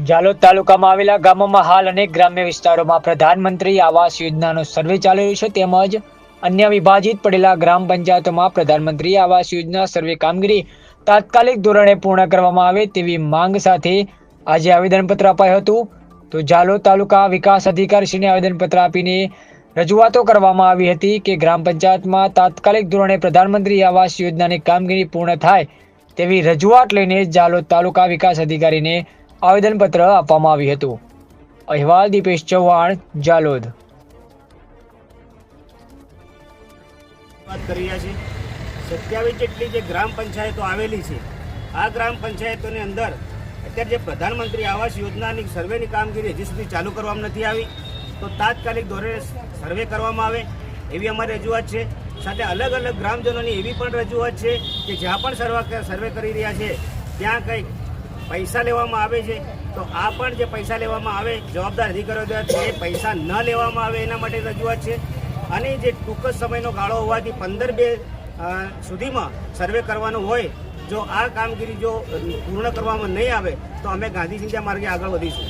જાલોદ તાલુકામાં આવેલા ગામોમાં હાલ અનેક ગ્રામ્ય વિસ્તારોમાં પ્રધાનમંત્રી આવાસ યોજનાનો સર્વે ચાલી રહ્યો છે, તેમજ અન્ય વિભાજિત પડેલા ગ્રામ પંચાયતોમાં પ્રધાનમંત્રી આવાસ યોજના સર્વે કામગીરી તાત્કાલિક ધોરણે પૂર્ણ કરવામાં આવે તેવી માંગ સાથે આજે આવેદનપત્ર અપાયું હતું. તો જાલોદ તાલુકા વિકાસ અધિકારીશ્રીને આવેદનપત્ર આપીને રજૂઆતો કરવામાં આવી હતી કે ગ્રામ પંચાયતમાં તાત્કાલિક ધોરણે પ્રધાનમંત્રી આવાસ યોજનાની કામગીરી પૂર્ણ થાય તેવી રજૂઆત લઈને જાલોદ તાલુકા વિકાસ અધિકારીને આવેદનપત્ર આપવામાં આવ્યું હતું. અહેવાલ દીપેશ ચૌહાણ, જાલોદ. વાત કરી રહ્યા છે 27 જેટલી જે ગ્રામ પંચાયતો આવેલી છે, આ ગ્રામ પંચાયતોની અંદર અત્યારે જે પ્રધાનમંત્રી આવાસ યોજનાની સર્વેની કામગીરી હજી સુધી ચાલુ કરવામાં નથી આવી, તો તાત્કાલિક ધોરણે સર્વે કરવામાં આવે એવી અમારી રજૂઆત છે. સાથે અલગ અલગ ગ્રામજનોની એવી પણ રજૂઆત છે કે જ્યાં પણ સર્વે કરી રહ્યા છે ત્યાં કંઈક પૈસા લેવામાં આવે છે, તો આ પણ જે પૈસા લેવામાં આવે જવાબદાર અધિકારીઓ દ્વારા એ પૈસા ન લેવામાં આવે એના માટે રજૂઆત છે. અને જે ટૂંક જ સમયનો ગાળો હોવાથી 15/2 સુધીમાં સર્વે કરવાનું હોય, જો આ કામગીરી જો પૂર્ણ કરવામાં નહીં આવે તો અમે ગાંધી ચિંતા માર્ગે આગળ વધીશું.